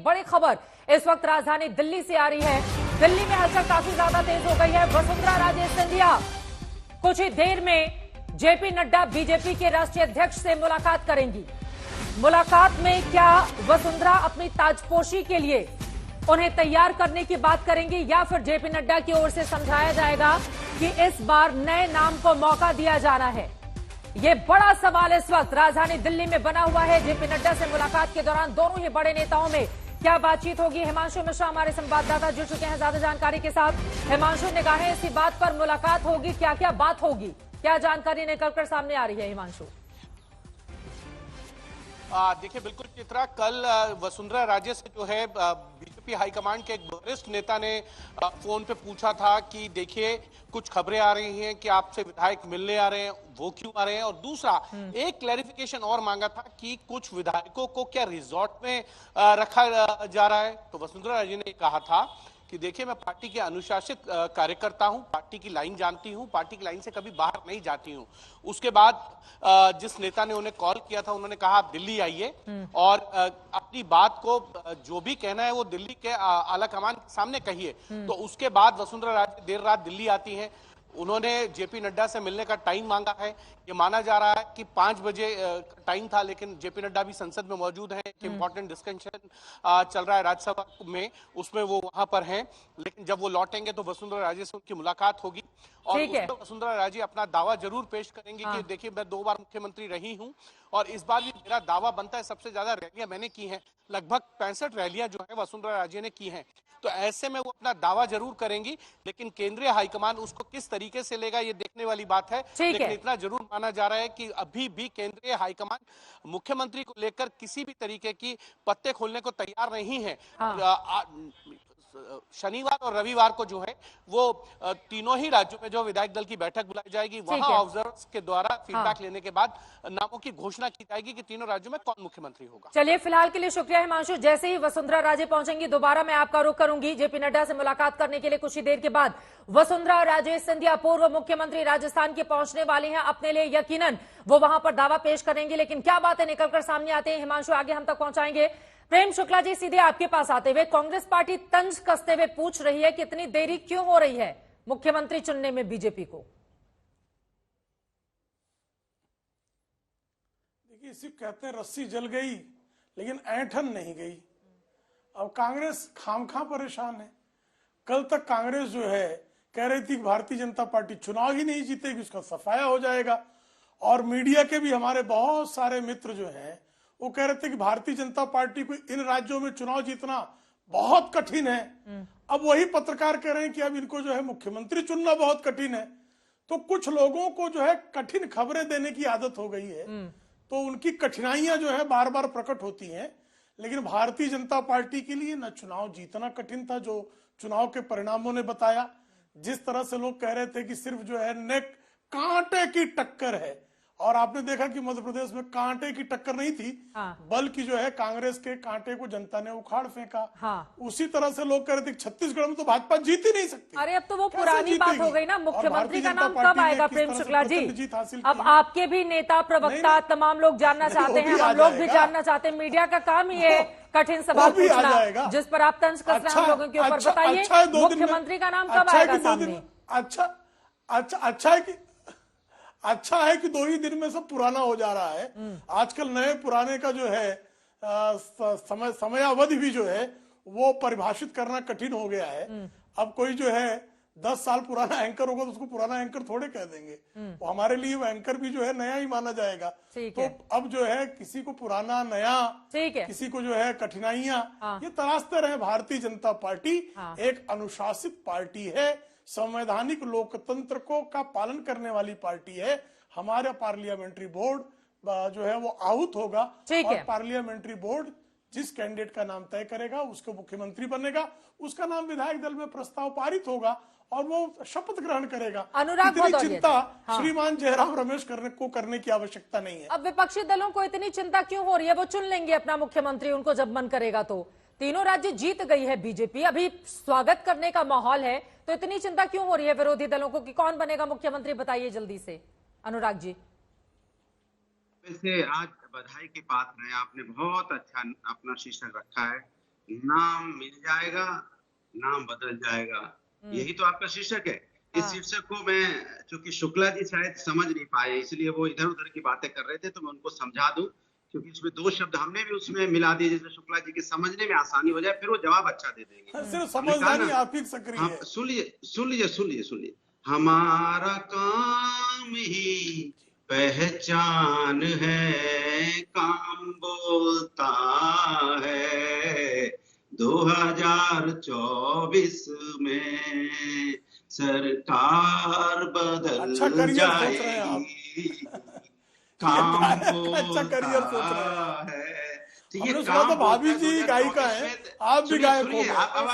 बड़ी खबर इस वक्त राजधानी दिल्ली से आ रही है। दिल्ली में हलचल काफी ज्यादा तेज हो गई है। वसुंधरा राजे सिंधिया कुछ ही देर में जेपी नड्डा बीजेपी के राष्ट्रीय अध्यक्ष से मुलाकात करेंगी। मुलाकात में क्या वसुंधरा अपनी ताजपोशी के लिए उन्हें तैयार करने की बात करेंगी या फिर जेपी नड्डा की ओर से समझाया जाएगा कि इस बार नए नाम को मौका दिया जाना है? ये बड़ा सवाल इस वक्त राजधानी दिल्ली में बना हुआ है। जेपी नड्डा से मुलाकात के दौरान दोनों ही बड़े नेताओं में क्या बातचीत होगी? हिमांशु मिश्रा हमारे संवाददाता जुड़ चुके हैं ज्यादा जानकारी के साथ। हिमांशु, निगाहें इसी बात पर मुलाकात होगी, क्या क्या बात होगी, क्या जानकारी निकलकर सामने आ रही है? हिमांशु, देखिए बिल्कुल चित्रा, कल वसुंधरा राजे से जो है बीजेपी हाईकमांड के एक वरिष्ठ नेता ने फोन पे पूछा था कि देखिए कुछ खबरें आ रही हैं कि आपसे विधायक मिलने आ रहे हैं, वो क्यों आ रहे हैं? और दूसरा एक क्लैरिफिकेशन और मांगा था कि कुछ विधायकों को क्या रिजॉर्ट में रखा जा रहा है? तो वसुंधरा राजे ने कहा था कि देखिए मैं पार्टी के अनुशासित कार्यकर्ता हूं, पार्टी की लाइन जानती हूं, पार्टी की लाइन से कभी बाहर नहीं जाती हूं। उसके बाद जिस नेता ने उन्हें कॉल किया था उन्होंने कहा आप दिल्ली आइए और अपनी बात को जो भी कहना है वो दिल्ली के आला कमान के सामने कहिए। तो उसके बाद वसुंधरा राजे देर रात दिल्ली आती हैं। उन्होंने जेपी नड्डा से मिलने का टाइम मांगा है। ये माना जा रहा है कि 5 बजे टाइम था, लेकिन जेपी नड्डा भी संसद में मौजूद हैं। एक इंपॉर्टेंट डिस्कशन चल रहा है राज्यसभा में, उसमें वो वहां पर हैं। लेकिन जब वो लौटेंगे तो वसुंधरा राजे से उनकी मुलाकात होगी और उसमें वसुंधरा राजे अपना दावा जरूर पेश करेंगी कि देखिए मैं 2 बार मुख्यमंत्री रही हूं और इस बार भी मेरा दावा बनता है। सबसे ज्यादा रैलियां मैंने की हैं, लगभग 65 रैलियां जो है वसुंधरा राजे ने की हैं। तो ऐसे में वो अपना दावा जरूर करेंगी, लेकिन केंद्रीय हाईकमान उसको किस तरीके से लेगा ये देखने वाली बात है। लेकिन इतना जरूर माना जा रहा है कि अभी भी केंद्रीय हाईकमान मुख्यमंत्री को लेकर किसी भी तरीके की पत्ते खोलने को तैयार नहीं है। शनिवार और रविवार को जो है वो तीनों ही राज्यों में जो विधायक दल की बैठक बुलाई जाएगी, वहां ऑब्जर्वर्स के द्वारा फीडबैक लेने के बाद नामों की घोषणा की जाएगी कि तीनों राज्यों में कौन मुख्यमंत्री होगा। चलिए फिलहाल के लिए शुक्रिया हिमांशु। जैसे ही वसुंधरा राजे पहुंचेंगी दोबारा मैं आपका रुख करूंगी। जेपी नड्डा से मुलाकात करने के लिए कुछ ही देर के बाद वसुंधरा राजे सिंधिया पूर्व मुख्यमंत्री राजस्थान के पहुंचने वाली हैं। अपने लिए यकीनन वो वहां पर दावा पेश करेंगे, लेकिन क्या बातें निकलकर सामने आते हैं हिमांशु आगे हम तक पहुंचाएंगे। प्रेम शुक्ला जी, सीधे आपके पास आते हुए कांग्रेस पार्टी तंज कसते हुए पूछ रही है कि इतनी देरी क्यों हो रही है मुख्यमंत्री चुनने में बीजेपी को? देखिए इसी कहते हैं रस्सी जल गई लेकिन ऐंठन नहीं गई। अब कांग्रेस खामखा परेशान है। कल तक कांग्रेस जो है कह रही थी कि भारतीय जनता पार्टी चुनाव ही नहीं जीतेगी, उसका सफाया हो जाएगा। और मीडिया के भी हमारे बहुत सारे मित्र जो हैं वो कह रहे थे कि भारतीय जनता पार्टी को इन राज्यों में चुनाव जीतना बहुत कठिन है। अब वही पत्रकार कह रहे हैं कि अब इनको जो है मुख्यमंत्री चुनना बहुत कठिन है। तो कुछ लोगों को जो है कठिन खबरें देने की आदत हो गई है, तो उनकी कठिनाइयां जो है बार बार प्रकट होती हैं। लेकिन भारतीय जनता पार्टी के लिए न चुनाव जीतना कठिन था, जो चुनाव के परिणामों ने बताया। जिस तरह से लोग कह रहे थे कि सिर्फ जो है नेक कांटे की टक्कर है, और आपने देखा कि मध्य प्रदेश में कांटे की टक्कर नहीं थी, बल्कि जो है कांग्रेस के कांटे को जनता ने उखाड़ फेंका। उसी तरह से लोग कह रहे थे छत्तीसगढ़ में तो भाजपा जीत ही नहीं सकती। अरे अब तो वो पुरानी बात हो गई ना। मुख्यमंत्री का नाम कब आएगा प्रेम शुक्ला जी? अब आपके भी नेता प्रवक्ता तमाम लोग जानना चाहते हैं, हम लोग भी जानना चाहते हैं। मीडिया का काम ही है कठिन सवाल पूछना, जिस पर आप तंज कस रहे हैं हम लोगों के ऊपर। बताइए मुख्यमंत्री का नाम कब आएगा सामने? अच्छा है कि 2 ही दिन में सब पुराना हो जा रहा है। आजकल नए पुराने का जो है समयावधि भी जो है वो परिभाषित करना कठिन हो गया है। अब कोई जो है 10 साल पुराना एंकर होगा तो उसको पुराना एंकर थोड़े कह देंगे। तो हमारे लिए वो एंकर भी जो है नया ही माना जाएगा। तो अब जो है किसी को पुराना नया, किसी को जो है कठिनाइयां, ये तराशते रहे। भारतीय जनता पार्टी एक अनुशासित पार्टी है, संवैधानिक लोकतंत्र को का पालन करने वाली पार्टी है। हमारा पार्लियामेंट्री बोर्ड जो है वो आहूत होगा और पार्लियामेंट्री बोर्ड जिस कैंडिडेट का नाम तय करेगा उसको मुख्यमंत्री बनेगा, उसका नाम विधायक दल में प्रस्ताव पारित होगा और वो शपथ ग्रहण करेगा। इतनी चिंता श्रीमान जयराम रमेश करने की आवश्यकता नहीं है। अब विपक्षी दलों को इतनी चिंता क्यों हो रही है? वो चुन लेंगे अपना मुख्यमंत्री उनको जब मन करेगा। तो तीनों राज्य जीत गई है बीजेपी, अभी स्वागत करने का माहौल है, तो इतनी चिंता क्यों हो रही है विरोधी दलों को कि कौन बनेगा मुख्यमंत्री? बताइए जल्दी से अनुराग जी। वैसे आज बधाई के पात्र हैं, आपने बहुत अच्छा अपना शीर्षक रखा है नाम मिल जाएगा, नाम बदल जाएगा, यही तो आपका शीर्षक है। इस शीर्षक को मैं, चूंकि शुक्ला जी शायद समझ नहीं पाए, इसलिए वो इधर उधर की बातें कर रहे थे, तो मैं उनको समझा दूं, क्योंकि इसमें दो शब्द हमने भी उसमें मिला दिए, जैसे शुक्ला जी के समझने में आसानी हो जाए, फिर वो जवाब अच्छा दे देंगे। सिर्फ समझदारी आप ही सक्रिय है। सुन लीजिए, हमारा काम ही पहचान है, काम बोलता है, 2024 में सरकार बदल अच्छा करियर सोच रहे हैं आप। जाएगी, काम अच्छा करियर सोच रहे बोलता है। तो ये हमने सुना था भाभी जी गायिका है, आप भी गायक हो गए।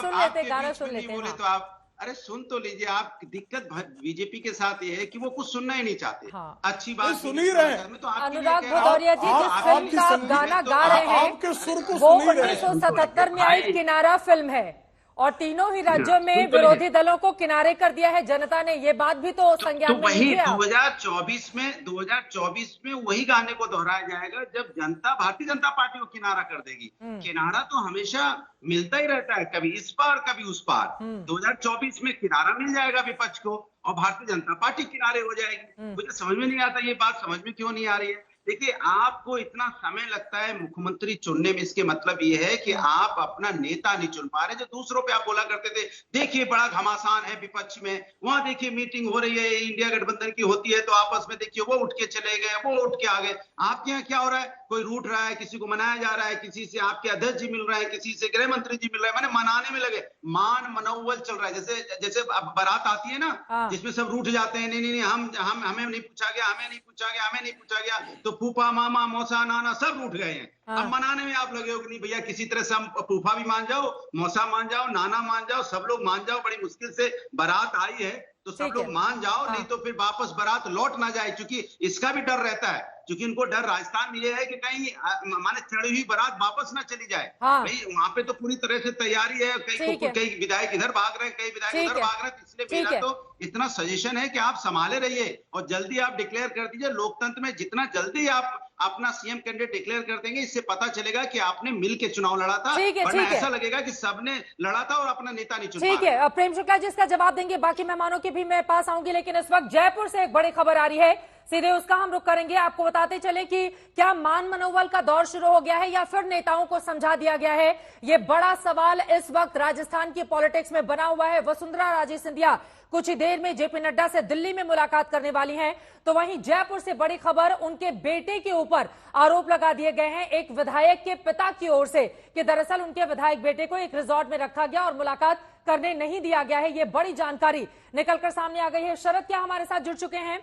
सुन लेते, गाना सुन लेते हैं। बोले तो आप, अरे सुन तो लीजिए। आप दिक्कत बीजेपी के साथ ये है कि वो कुछ सुनना ही नहीं चाहते। हाँ। अच्छी बात सुन ही रहे हैं। तो आपके लिए अनुराग कह रहा हूं, भदौरिया जी, जिस फिल्म का आप गाना गा रहे हैं आपके सुर को वो सुन ही रहे हैं। 1977 में आई किनारा फिल्म है, और तीनों ही राज्यों में सुन तो विरोधी दलों को किनारे कर दिया है जनता ने। ये बात भी तो संज्ञान में वही लीजिए आप। 2024 में वही गाने को दोहराया जाएगा जब जनता भारतीय जनता पार्टी को किनारा कर देगी। किनारा तो हमेशा मिलता ही रहता है, कभी इस पार कभी उस पार। 2024 में किनारा मिल जाएगा विपक्ष को और भारतीय जनता पार्टी किनारे हो जाएगी। मुझे समझ में नहीं आता, ये बात समझ में क्यों नहीं आ रही है। देखिए, आपको इतना समय लगता है मुख्यमंत्री चुनने में, इसके मतलब ये है कि आप अपना नेता नहीं चुन पा रहे। जो दूसरों पे आप बोला करते थे, देखिए बड़ा घमासान है विपक्ष में, वहां देखिए मीटिंग हो रही है इंडिया गठबंधन की होती है, तो आपस में देखिए वो उठ के चले गए, वो उठ के आ गए। आपके यहाँ क्या हो रहा है? कोई रूठ रहा है, किसी को मनाया जा रहा है, किसी से आपके अध्यक्ष जी मिल रहे हैं, किसी से गृह मंत्री जी मिल रहे हैं, मैंने मनाने में लगे। मान मनोवल चल रहा है, जैसे अब बारात आती है ना, जिसमें सब रूठ जाते हैं, नहीं हम हमें नहीं पूछा गया, हमें नहीं पूछा गया, हमें नहीं पूछा गया, तो फूफा मामा मौसा नाना सब रूठ गए हैं। अब मनाने में आप लगे हो कि नहीं भैया, किसी तरह से हम फूफा भी मान जाओ, मौसा मान जाओ, नाना मान जाओ, सब लोग मान जाओ। बड़ी मुश्किल से बारात आई है तो सब लोग मान जाओ, नहीं तो फिर वापस बारात लौट ना जाए, क्योंकि इसका भी डर रहता है। क्योंकि इनको डर राजस्थान में ये है कि कहीं माने चढ़ी हुई बारात वापस ना चली जाए। भाई वहां पे तो पूरी तरह से तैयारी है, कई विधायक इधर भाग रहे हैं, कई विधायक उधर भाग रहे हैं। इसलिए मेरा तो इतना सजेशन है कि आप संभाले रहिए और जल्दी आप डिक्लेयर कर दीजिए। लोकतंत्र में जितना जल्दी आप अपना सीएम कैंडिडेट डिक्लेयर कर देंगे, इससे पता चलेगा कि आपने मिल के चुनाव लड़ा था, वरना ऐसा लगेगा कि सबने लड़ा था और अपना नेता नहीं चुना। ठीक है, प्रेम शुक्ला जी इसका जवाब देंगे, बाकी मेहमानों के भी मैं पास आऊंगी, लेकिन इस वक्त जयपुर से एक बड़ी खबर आ रही है, सीधे उसका हम रुख करेंगे। आपको बताते चले कि क्या मान मनोबल का दौर शुरू हो गया है या फिर नेताओं को समझा दिया गया है? ये बड़ा सवाल इस वक्त राजस्थान की पॉलिटिक्स में बना हुआ है। वसुंधरा राजे सिंधिया कुछ ही देर में जेपी नड्डा से दिल्ली में मुलाकात करने वाली हैं, तो वहीं जयपुर से बड़ी खबर, उनके बेटे के ऊपर आरोप लगा दिए गए हैं एक विधायक के पिता की ओर से कि दरअसल उनके विधायक बेटे को एक रिजॉर्ट में रखा गया और मुलाकात करने नहीं दिया गया है। ये बड़ी जानकारी निकलकर सामने आ गई है। शरद क्या हमारे साथ जुड़ चुके हैं?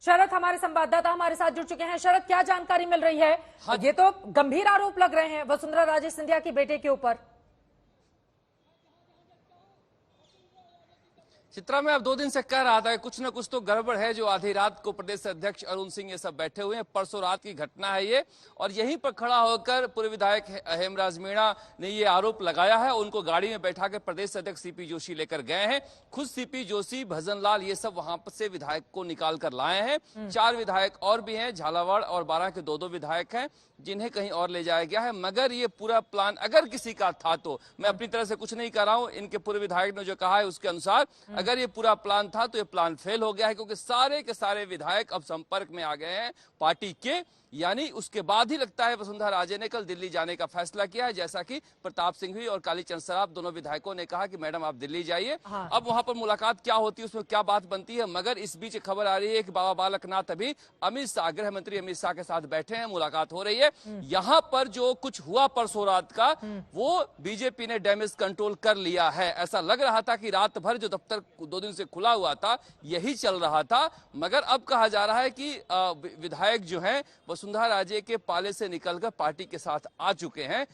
शरद हमारे संवाददाता हमारे साथ जुड़ चुके हैं। शरद, क्या जानकारी मिल रही है? ये तो गंभीर आरोप लग रहे हैं वसुंधरा राजे सिंधिया के बेटे के ऊपर। चित्रा, मैं अब 2 दिन से कह रहा था कि कुछ ना कुछ तो गड़बड़ है। जो आधी रात को प्रदेश अध्यक्ष अरुण सिंह ये सब बैठे हुए हैं, परसों रात की घटना है ये, और यहीं पर खड़ा होकर पूर्व विधायक हेमराज मीणा ने ये आरोप लगाया है। उनको गाड़ी में बैठा के प्रदेश अध्यक्ष सीपी जोशी लेकर गए हैं। खुद सीपी जोशी, भजन लाल, ये सब वहां से विधायक को निकाल कर लाए हैं। 4 विधायक और भी हैं, झालावाड़ और 12 के 2-2 विधायक हैं जिन्हें कहीं और ले जाया गया है। मगर ये पूरा प्लान अगर किसी का था, तो मैं अपनी तरह से कुछ नहीं कर रहा हूं, इनके पूर्व विधायक ने जो कहा है उसके अनुसार अगर ये पूरा प्लान था तो ये प्लान फेल हो गया है, क्योंकि सारे के सारे विधायक अब संपर्क में आ गए हैं पार्टी के। यानी उसके बाद ही लगता है वसुंधरा राजे ने कल दिल्ली जाने का फैसला किया है, जैसा कि प्रताप सिंघवी और कालीचंद सराफ दोनों विधायकों ने कहा कि मैडम आप दिल्ली जाइए। अब वहां पर मुलाकात क्या होती है, उसमें क्या बात बनती है। मगर इस बीच खबर आ रही है कि बाबा बालकनाथ अभी अमित शाह, गृह मंत्री अमित शाह के साथ बैठे हैं, मुलाकात हो रही है। यहाँ पर जो कुछ हुआ परसों रात का, वो बीजेपी ने डैमेज कंट्रोल कर लिया है। ऐसा लग रहा था कि रात भर जो दफ्तर 2 दिन से खुला हुआ था यही चल रहा था, मगर अब कहा जा रहा है कि विधायक जो है वसुंधरा राजे के पाले से निकलकर पार्टी के साथ आ चुके हैं।